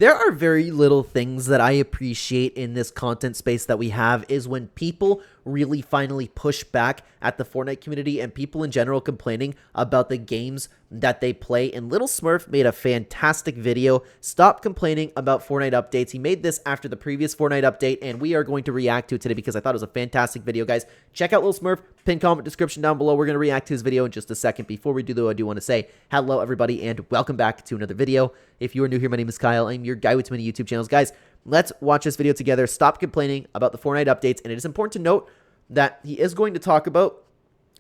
There are very little things that I appreciate in this content space that we have is when people really finally push back at the Fortnite community and people in general complaining about the games that they play. And LilSmurf made a fantastic video. Stop complaining about Fortnite updates. He made this after the previous Fortnite update, and we are going to react to it today because I thought it was a fantastic video, guys. Check out LilSmurf, pin comment description down below. We're going to react to his video in just a second. Before we do, though, I do want to say hello, everybody, and welcome back to another video. If you are new here, my name is Kyle. I'm your guy with too many YouTube channels. Guys, let's watch this video together. Stop complaining about the Fortnite updates, and it is important to note that he is going to talk about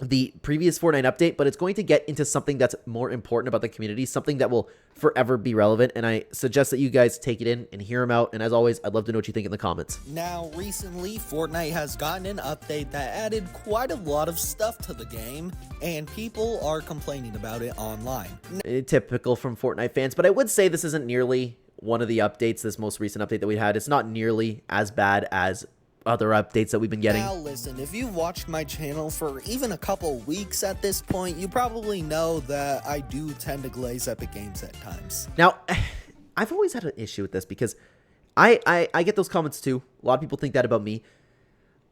the previous Fortnite update, but it's going to get into something that's more important about the community, something that will forever be relevant, and I suggest that you guys take it in and hear him out, and as always, I'd love to know what you think in the comments. Now, recently, Fortnite has gotten an update that added quite a lot of stuff to the game, and people are complaining about it online. Typical from Fortnite fans, but I would say this isn't nearly one of the updates, this most recent update that we had. It's not nearly as bad as other updates that we've been getting. Now listen, if you've watched my channel for even a couple weeks at this point, you probably know that I do tend to glaze Epic Games at times. Now, I've always had an issue with this because I get those comments too. A lot of people think that about me.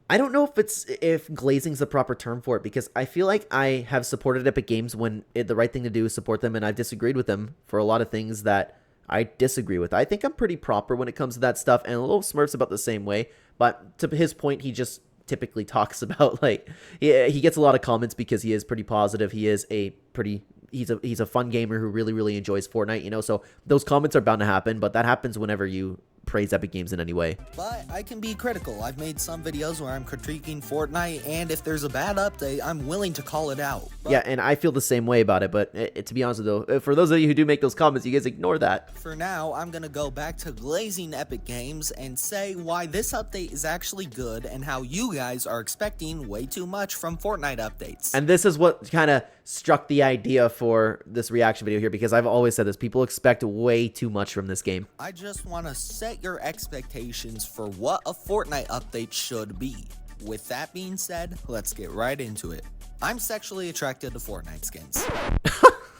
I don't know if glazing is the proper term for it, because I feel like I have supported Epic Games when the right thing to do is support them, and I've disagreed with them for a lot of things that I disagree with. I think I'm pretty proper when it comes to that stuff, and LilSmurf's about the same way. But to his point, he just typically talks about, like, he gets a lot of comments because he is pretty positive. He is he's a fun gamer who really enjoys Fortnite, you know. So those comments are bound to happen, but that happens whenever you praise Epic Games in any way. But I can be critical. I've made some videos where I'm critiquing Fortnite, and if there's a bad update, I'm willing to call it out. But yeah, and I feel the same way about it, but to be honest with you, for those of you who do make those comments, you guys ignore that. For now, I'm gonna go back to glazing Epic Games and say why this update is actually good and how you guys are expecting way too much from Fortnite updates. And this is what kind of struck the idea for this reaction video here, because I've always said this, people expect way too much from this game. I just want to set your expectations for what a Fortnite update should be. With that being said, let's get right into it. I'm sexually attracted to Fortnite skins.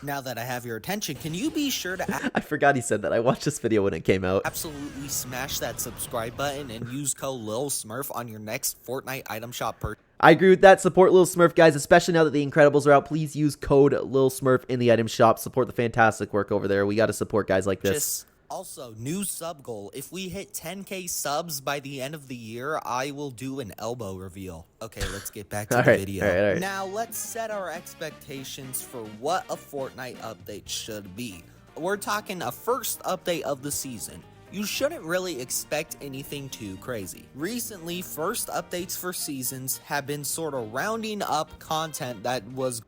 Now that I have your attention, can you be sure to I forgot he said that. I watched this video when it came out. absolutely smash that subscribe button and use code LilSmurf on your next Fortnite item shop purchase. I agree with that. Support LilSmurf, guys, especially now that the Incredibles are out. Please use code LilSmurf in the item shop. Support the fantastic work over there. We got to support guys like this. Also, new sub goal. If we hit 10K subs by the end of the year, I will do an elbow reveal. Okay, let's get back to the video. All right. Now, let's set our expectations for what a Fortnite update should be. We're talking a first update of the season. You shouldn't really expect anything too crazy. Recently, first updates for seasons have been sort of rounding up content that was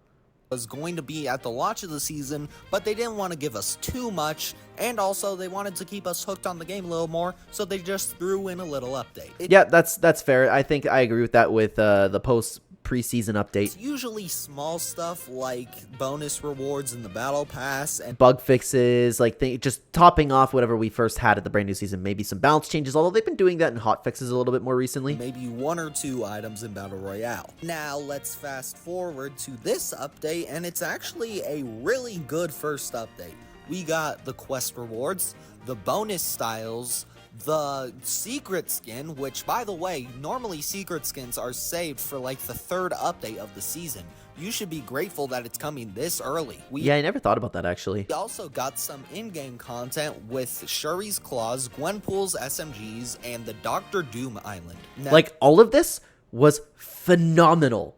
going to be at the launch of the season, but they didn't want to give us too much, and also they wanted to keep us hooked on the game a little more, so they just threw in a little update. Yeah, that's fair. I think I agree with that with the post preseason update. It's usually small stuff like bonus rewards in the battle pass and bug fixes, like just topping off whatever we first had at the brand new season. Maybe some balance changes, although they've been doing that in hot fixes a little bit more recently. maybe 1 or 2 items in Battle Royale. Now let's fast forward to this update, and it's actually a really good first update. We got the quest rewards, the bonus styles, the secret skin, which, by the way, normally secret skins are saved for like the 3rd update of the season. You should be grateful that it's coming this early. Yeah, I never thought about that, actually. We also got some in-game content with Shuri's Claws, Gwenpool's SMGs, and the Dr. Doom Island. Now, Like, all of this was phenomenal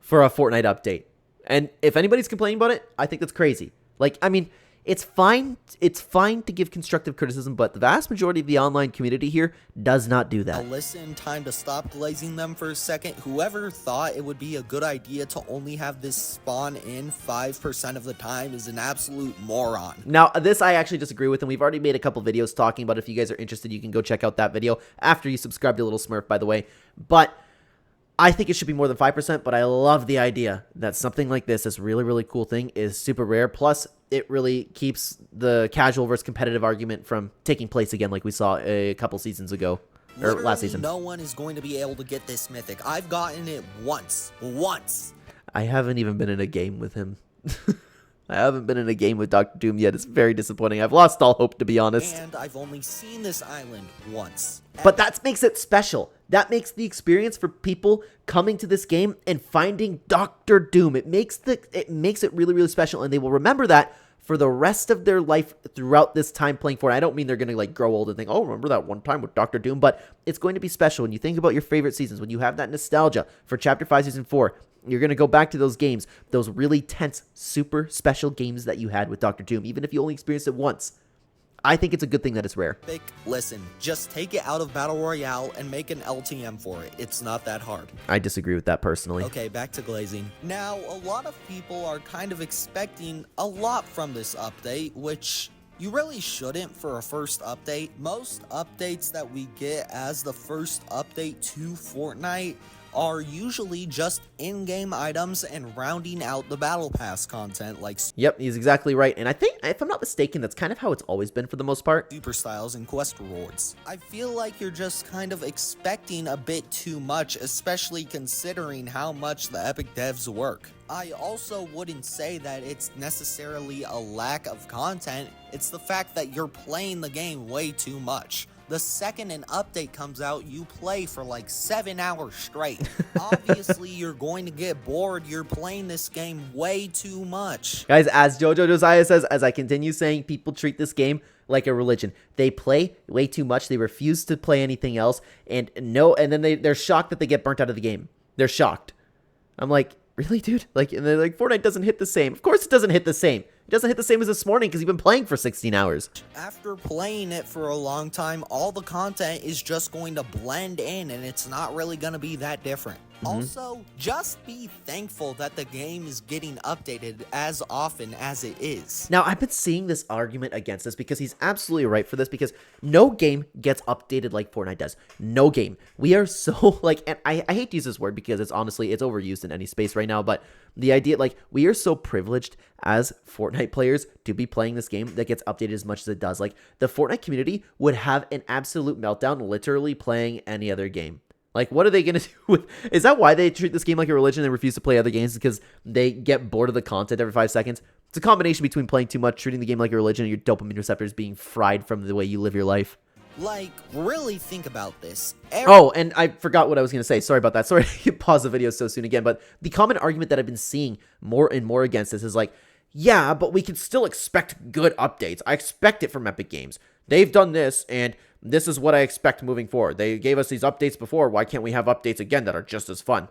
for a Fortnite update. And if anybody's complaining about it, I think that's crazy. Like, I mean, it's fine to give constructive criticism, but the vast majority of the online community here does not do that. listen, time to stop glazing them for a second. Whoever thought it would be a good idea to only have this spawn in 5% of the time is an absolute moron. Now, this I actually disagree with, and we've already made a couple videos talking about it. If you guys are interested, you can go check out that video after you subscribe to LilSmurf, by the way. But I think it should be more than 5%, but I love the idea that something like this really cool thing is super rare. Plus, it really keeps the casual versus competitive argument from taking place again like we saw a couple seasons ago, or Literally last season. no one is going to be able to get this mythic. I've gotten it once. I haven't even been in a game with him. I haven't been in a game with Dr. Doom yet. It's very disappointing. I've lost all hope, to be honest. And I've only seen this island once. But that makes it special. That makes the experience for people coming to this game and finding Dr. Doom. It makes it really, really special, and they will remember that for the rest of their life throughout this time playing Fortnite. I don't mean they're going to like grow old and think, oh, remember that one time with Dr. Doom, but it's going to be special. When you think about your favorite seasons, when you have that nostalgia for Chapter 5, Season 4, you're going to go back to those games, those really tense, super special games that you had with Dr. Doom, even if you only experienced it once. I think it's a good thing that it's rare. Listen, just take it out of Battle Royale and make an LTM for it. It's not that hard. I disagree with that personally. Okay, back to glazing. Now, a lot of people are kind of expecting a lot from this update, which you really shouldn't for a first update. Most updates that we get as the first update to Fortnite are usually just in-game items and rounding out the battle pass content like Yep, he's exactly right. And I think, if I'm not mistaken, that's kind of how it's always been for the most part. super styles and quest rewards. I feel like you're just kind of expecting a bit too much, especially considering how much the Epic devs work. I also wouldn't say that it's necessarily a lack of content, it's the fact that you're playing the game way too much. The second an update comes out, you play for like 7 hours straight. Obviously, you're going to get bored. You're playing this game way too much. Guys, as Jojo Josiah says, as I continue saying, people treat this game like a religion. They play way too much. They refuse to play anything else. And then they're shocked that they get burnt out of the game. They're shocked. I'm like, really, dude? Like, and they're like, Fortnite doesn't hit the same. Of course it doesn't hit the same. It doesn't hit the same as this morning because you've been playing for 16 hours. After playing it for a long time, all the content is just going to blend in and it's not really going to be that different. Also, just be thankful that the game is getting updated as often as it is. Now, I've been seeing this argument against this because he's absolutely right for this, because no game gets updated like Fortnite does. No game. We are so, like, and I hate to use this word because it's honestly, it's overused in any space right now, but the idea, like, we are so privileged as Fortnite players to be playing this game that gets updated as much as it does. Like, the Fortnite community would have an absolute meltdown literally playing any other game. Like, what are they going to do with... Is that why they treat this game like a religion and refuse to play other games? Because they get bored of the content every 5 seconds? It's a combination between playing too much, treating the game like a religion, and your dopamine receptors being fried from the way you live your life. Like, really think about this. Oh, and I forgot what I was going to say. Sorry about that. Sorry to pause the video so soon again. But the common argument that I've been seeing more and more against this is like, yeah, but we can still expect good updates. I expect it from Epic Games. They've done this, and this is what I expect moving forward. They gave us these updates before. Why can't we have updates again that are just as fun?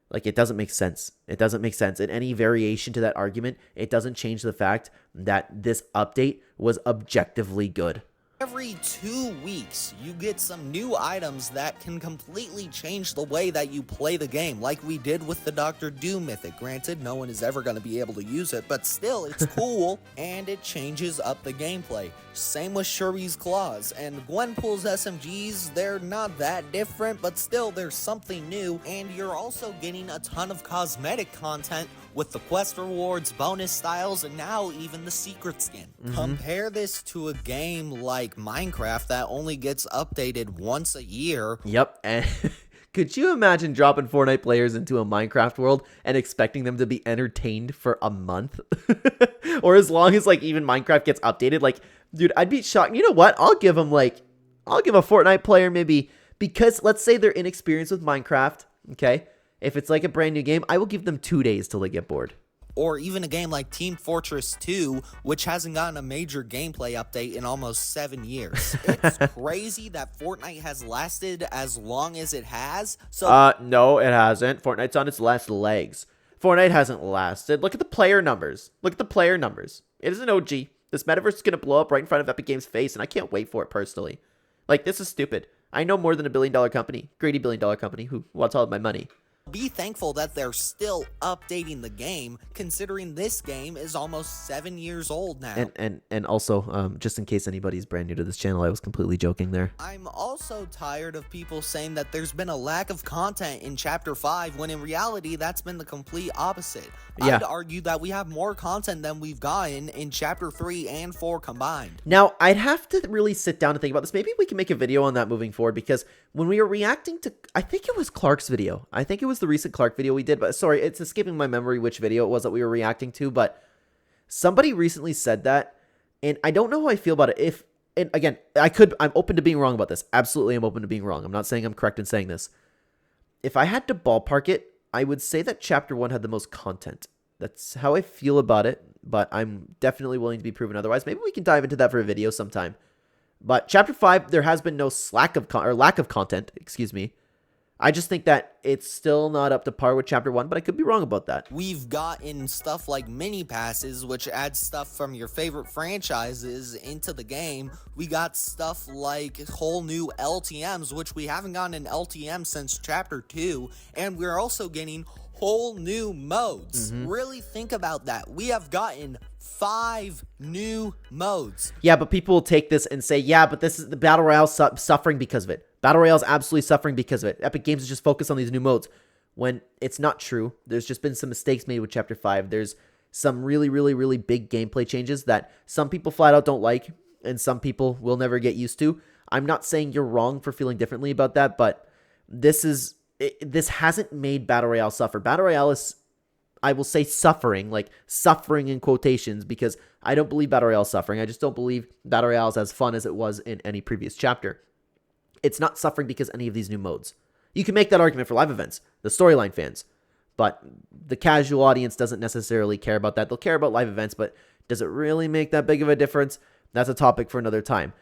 Like, it doesn't make sense. It doesn't make sense. And any variation to that argument, it doesn't change the fact that this update was objectively good. Every 2 weeks, you get some new items that can completely change the way that you play the game, like we did with the Dr. Doom mythic. Granted, no one is ever going to be able to use it, but still, it's cool, and it changes up the gameplay. Same with Shuri's Claws, and Gwenpool's SMGs, they're not that different, but still, there's something new, and you're also getting a ton of cosmetic content with the quest rewards, bonus styles, and now even the secret skin. Compare this to a game like Minecraft that only gets updated once a year. Yep, and could you imagine dropping Fortnite players into a Minecraft world and expecting them to be entertained for a month? Or as long as, like, even Minecraft gets updated? Like, dude, I'd be shocked. You know what? I'll give a Fortnite player maybe, because let's say they're inexperienced with Minecraft, okay? If it's like a brand new game, I will give them 2 days till they get bored. Or even a game like Team Fortress 2, which hasn't gotten a major gameplay update in almost 7 years. It's crazy that Fortnite has lasted as long as it has. So no, it hasn't. Fortnite's on its last legs. Fortnite hasn't lasted. Look at the player numbers. Look at the player numbers. It is an OG. This metaverse is going to blow up right in front of Epic Games' face, and I can't wait for it personally. Like, this is stupid. I know more than $1 billion company, greedy $1 billion company who wants all of my money. be thankful that they're still updating the game, considering this game is almost 7 years old now. And also, just in case anybody's brand new to this channel, I was completely joking there. I'm also tired of people saying that there's been a lack of content in Chapter 5, when in reality, that's been the complete opposite. Yeah. I'd argue that we have more content than we've gotten in Chapter 3 and 4 combined. Now, I'd have to really sit down and think about this. Maybe we can make a video on that moving forward, because when we were reacting to, I think it was Clark's video. I think it was the recent Clark video we did, but sorry, it's escaping my memory which video it was that we were reacting to, but Somebody recently said that, and I don't know how I feel about it. And again, I'm open to being wrong about this. Absolutely, I'm open to being wrong. I'm not saying I'm correct in saying this. If I had to ballpark it, I would say that Chapter 1 had the most content. That's how I feel about it, but I'm definitely willing to be proven otherwise. Maybe we can dive into that for a video sometime. But Chapter 5, there has been no lack of content, excuse me. I just think that it's still not up to par with Chapter 1, but I could be wrong about that. We've gotten stuff like mini passes, which adds stuff from your favorite franchises into the game. We got stuff like whole new LTMs, which we haven't gotten an LTM since Chapter 2, and we're also getting whole new modes. Really think about that. We have gotten 5 new modes. Yeah, but people will take this and say, yeah, but this is the Battle Royale suffering because of it. Battle Royale is absolutely suffering because of it. Epic Games is just focused on these new modes, when it's not true. There's just been some mistakes made with Chapter 5. There's some really, really, really big gameplay changes that some people flat out don't like, and some people will never get used to. I'm not saying you're wrong for feeling differently about that, but this hasn't made Battle Royale suffer. Battle Royale is, I will say, suffering, like suffering in quotations, because I don't believe Battle Royale is suffering. I just don't believe Battle Royale is as fun as it was in any previous chapter. It's not suffering because any of these new modes. You can make that argument for live events, the storyline fans, but the casual audience doesn't necessarily care about that. They'll care about live events, but does it really make that big of a difference? That's a topic for another time.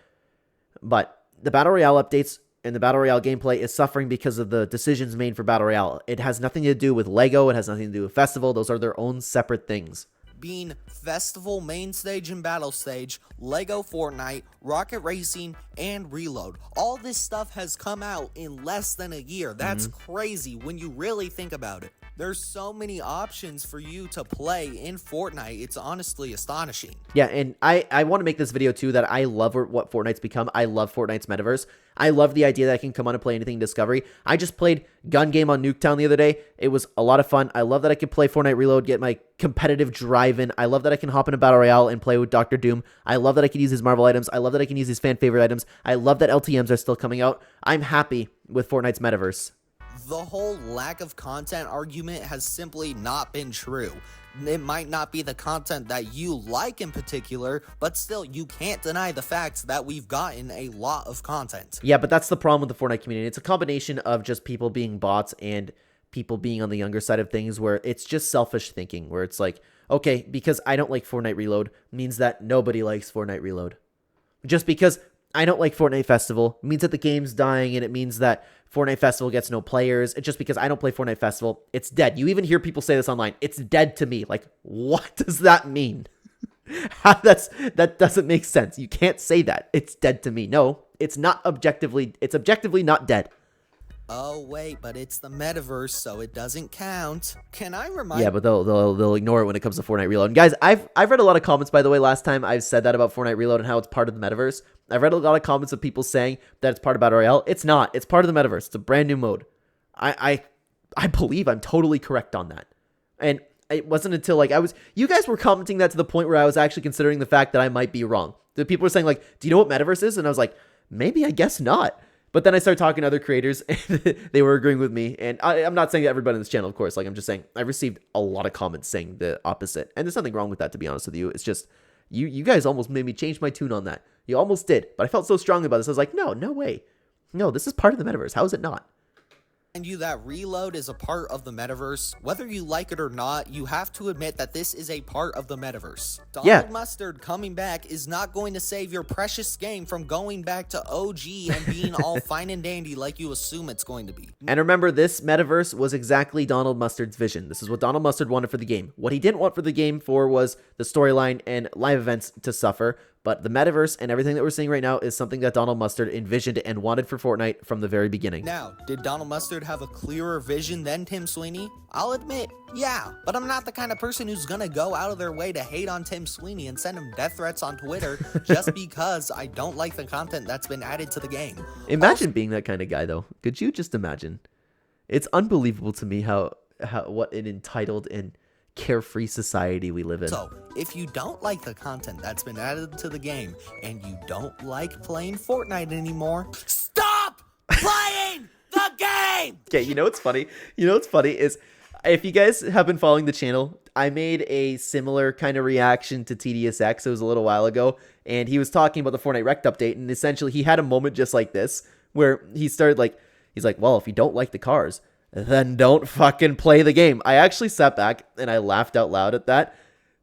But the Battle Royale updates and the Battle Royale gameplay is suffering because of the decisions made for Battle Royale. It has nothing to do with LEGO. It has nothing to do with Festival. Those are their own separate things. Being Festival, Main Stage, and Battle Stage, LEGO Fortnite, Rocket Racing, and Reload. All this stuff has come out in less than a year. That's crazy when you really think about it. There's so many options for you to play in Fortnite. It's honestly astonishing. Yeah, and I want to make this video too that I love what Fortnite's become. I love Fortnite's metaverse. I love the idea that I can come on and play anything in Discovery. I just played Gun Game on Nuketown the other day. It was a lot of fun. I love that I can play Fortnite Reload, get my competitive drive in. I love that I can hop in a Battle Royale and play with Dr. Doom. I love that I can use his Marvel items. I love that I can use his fan favorite items. I love that LTMs are still coming out. I'm happy with Fortnite's metaverse. The whole lack of content argument has simply not been true. It might not be the content that you like in particular, but still, you can't deny the fact that we've gotten a lot of content. Yeah, but that's the problem with the Fortnite community. It's a combination of just people being bots and people being on the younger side of things, where it's just selfish thinking, where it's like, okay, because I don't like Fortnite Reload means that nobody likes Fortnite Reload. Just because I don't like Fortnite Festival means that the game's dying, and it means that Fortnite Festival gets no players. It's just because I don't play Fortnite Festival, it's dead. You even hear people say this online. It's dead to me. Like, what does that mean? That doesn't make sense. You can't say that. It's dead to me. No, it's objectively not dead. Oh, wait, but it's the metaverse, so it doesn't count. Can I remind... Yeah, but they'll ignore it when it comes to Fortnite Reload. And guys, I've read a lot of comments, by the way, last time I've said that about Fortnite Reload and how it's part of the metaverse. I've read a lot of comments of people saying that it's part of Battle Royale. It's not. It's part of the metaverse. It's a brand new mode. I believe I'm totally correct on that. And it wasn't until, like, you guys were commenting that to the point where I was actually considering the fact that I might be wrong. The people were saying, like, do you know what metaverse is? And I was like, maybe, I guess not. But then I started talking to other creators, and they were agreeing with me. And I'm not saying everybody on this channel, of course. Like, I'm just saying I've received a lot of comments saying the opposite. And there's nothing wrong with that, to be honest with you. It's just, you guys almost made me change my tune on that. You almost did. But I felt so strongly about this. I was like, no way. No, this is part of the metaverse. How is it not? And you that Reload is a part of the metaverse. Whether you like it or not, you have to admit that this is a part of the metaverse. Donald Mustard coming back is not going to save your precious game from going back to OG and being all fine and dandy like you assume it's going to be. And remember, this metaverse was exactly Donald Mustard's vision. This is what Donald Mustard wanted for the game. What he didn't want for the game was the storyline and live events to suffer. But the metaverse and everything that we're seeing right now is something that Donald Mustard envisioned and wanted for Fortnite from the very beginning. Now, did Donald Mustard have a clearer vision than Tim Sweeney? I'll admit, yeah, but I'm not the kind of person who's gonna go out of their way to hate on Tim Sweeney and send him death threats on Twitter just because I don't like the content that's been added to the game. Imagine being that kind of guy, though. Could you just imagine? It's unbelievable to me how what an entitled and carefree society we live in. So, if you don't like the content that's been added to the game and you don't like playing Fortnite anymore, stop playing the game! Okay, you know what's funny? You know what's funny is, if you guys have been following the channel, I made a similar kind of reaction to TDSX. It was a little while ago, and he was talking about the Fortnite Rect update, and essentially he had a moment just like this, where he started like, he's like, well, if you don't like the cars, then don't fucking play the game. I actually sat back and I laughed out loud at that.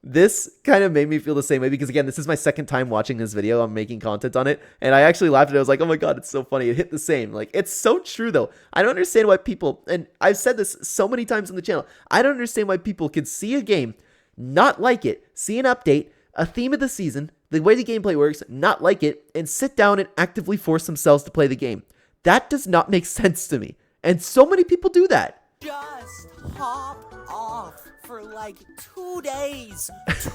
This kind of made me feel the same way because, again, this is my second time watching this video. I'm making content on it, and I actually laughed at it. I was like, oh my god, it's so funny. It hit the same. Like, it's so true, though. I don't understand why people, and I've said this so many times on the channel, I don't understand why people can see a game, not like it, see an update, a theme of the season, the way the gameplay works, not like it, and sit down and actively force themselves to play the game. That does not make sense to me. And so many people do that. Just hop off for like 2 days.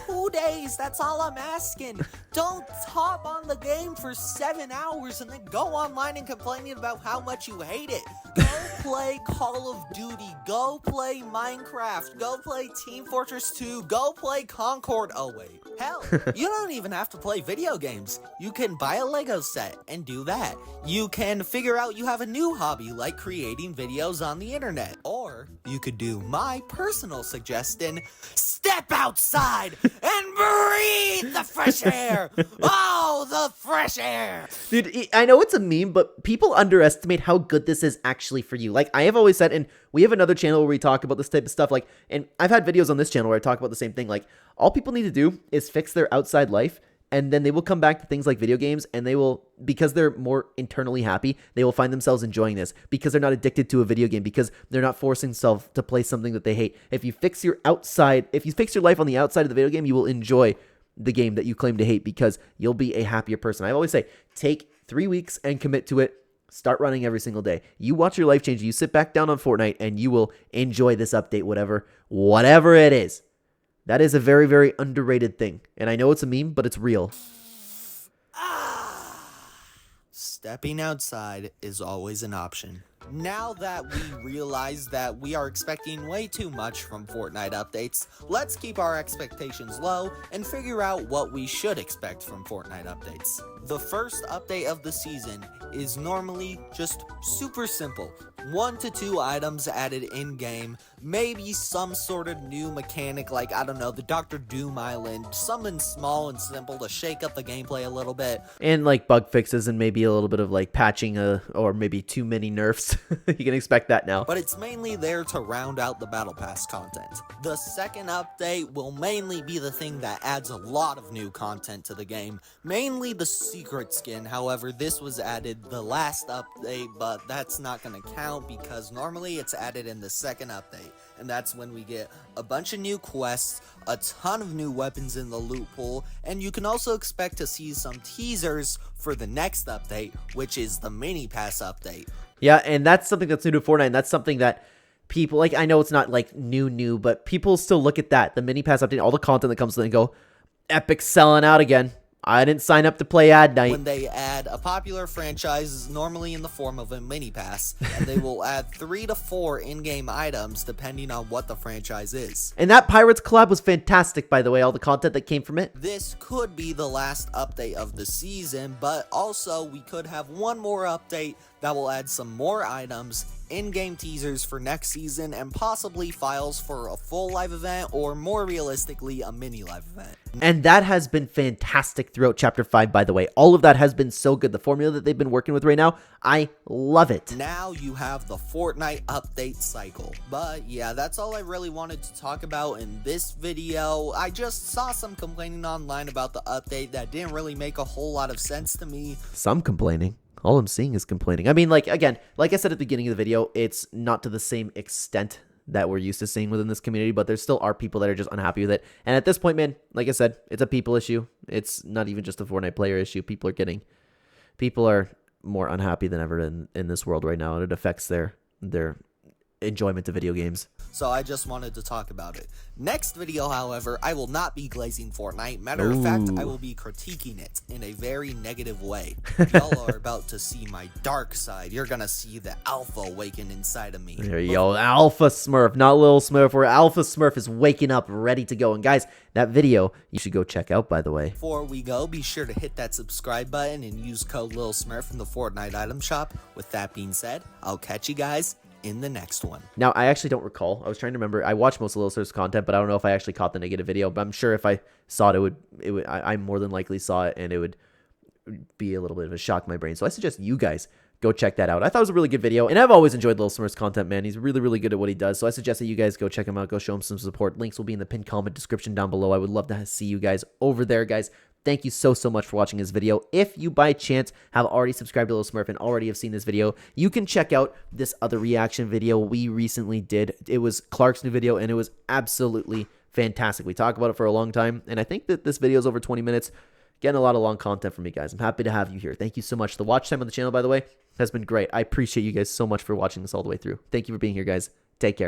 2 days, that's all I'm asking. Don't hop on the game for 7 hours and then go online and complaining about how much you hate it. Go play Call of Duty. Go play Minecraft. Go play Team Fortress 2. Go play Concord. Oh wait, hell, you don't even have to play video games. You can buy a Lego set and do that. You can figure out you have a new hobby like creating videos on the internet. Or you could do my personal suggestion, step outside and breathe the fresh air. Oh, the fresh air. Dude, I know it's a meme, but people underestimate how good this is actually for you. Like I have always said, and we have another channel where we talk about this type of stuff. Like, and I've had videos on this channel where I talk about the same thing. Like, all people need to do is fix their outside life, and then they will come back to things like video games, and they will, because they're more internally happy, they will find themselves enjoying this because they're not addicted to a video game, because they're not forcing themselves to play something that they hate. If you fix your outside, if you fix your life on the outside of the video game, you will enjoy the game that you claim to hate because you'll be a happier person. I always say, take 3 weeks and commit to it. Start running every single day. You watch your life change. You sit back down on Fortnite and you will enjoy this update, whatever it is. That is a very, very underrated thing. And I know it's a meme, but it's real. Stepping outside is always an option. Now that we realize that we are expecting way too much from Fortnite updates, let's keep our expectations low and figure out what we should expect from Fortnite updates. The first update of the season is normally just super simple. 1 to 2 items added in-game, maybe some sort of new mechanic like, I don't know, the Dr. Doom Island, something small and simple to shake up the gameplay a little bit. And like bug fixes and maybe a little bit of like patching or maybe too many nerfs. You can expect that now. But it's mainly there to round out the Battle Pass content. The second update will mainly be the thing that adds a lot of new content to the game, mainly the secret skin. However, this was added the last update, but that's not going to count because normally it's added in the second update, and that's when we get a bunch of new quests, a ton of new weapons in the loot pool, and you can also expect to see some teasers for the next update, which is the mini pass update. Yeah, and that's something that's new to Fortnite, and that's something that people, like, I know it's not like new, but people still look at that, the mini pass update, all the content that comes in and go, Epic's selling out again. I didn't sign up to play ad night. When they add a popular franchise, normally in the form of a mini pass, and they will add 3 to 4 in-game items depending on what the franchise is. And that Pirates collab was fantastic, by the way, all the content that came from it. This could be the last update of the season, but also we could have one more update that will add some more items, in-game teasers for next season, and possibly files for a full live event, or more realistically, a mini live event. And that has been fantastic throughout Chapter 5, by the way. All of that has been so good. The formula that they've been working with right now, I love it. Now you have the Fortnite update cycle. But yeah, that's all I really wanted to talk about in this video. I just saw some complaining online about the update that didn't really make a whole lot of sense to me. Some complaining. All I'm seeing is complaining. I mean, like, again, like I said at the beginning of the video, it's not to the same extent that we're used to seeing within this community, but there still are people that are just unhappy with it. And at this point, man, like I said, it's a people issue. It's not even just a Fortnite player issue. People are more unhappy than ever in this world right now, and it affects their enjoyment of video games. So I just wanted to talk about it. Next video, however, I will not be glazing Fortnite. Matter of fact, I will be critiquing it in a very negative way. Y'all are about to see my dark side. You're gonna see the alpha awaken inside of me. There you go, Alpha Smurf, not LilSmurf, where Alpha Smurf is waking up, ready to go. And guys, that video you should go check out, by the way. Before we go, be sure to hit that subscribe button and use code LilSmurf in the Fortnite item shop. With that being said, I'll catch you guys in the next one. Now, I actually don't recall. I was trying to remember. I watched most of LilSmurf's content, but I don't know if I actually caught the negative video. But I'm sure if I saw it, I more than likely saw it, and it would be a little bit of a shock to my brain. So I suggest you guys go check that out. I thought it was a really good video, and I've always enjoyed LilSmurf's content, man. He's really, really good at what he does. So I suggest that you guys go check him out, go show him some support. Links will be in the pinned comment description down below. I would love to see you guys over there, guys. Thank you so much for watching this video. If you by chance have already subscribed to LilSmurf and already have seen this video, you can check out this other reaction video we recently did. It was Clark's new video, and it was absolutely fantastic. We talked about it for a long time, and I think that this video is over 20 minutes. Getting a lot of long content from you guys. I'm happy to have you here. Thank you so much. The watch time on the channel, by the way, has been great. I appreciate you guys so much for watching this all the way through. Thank you for being here, guys. Take care.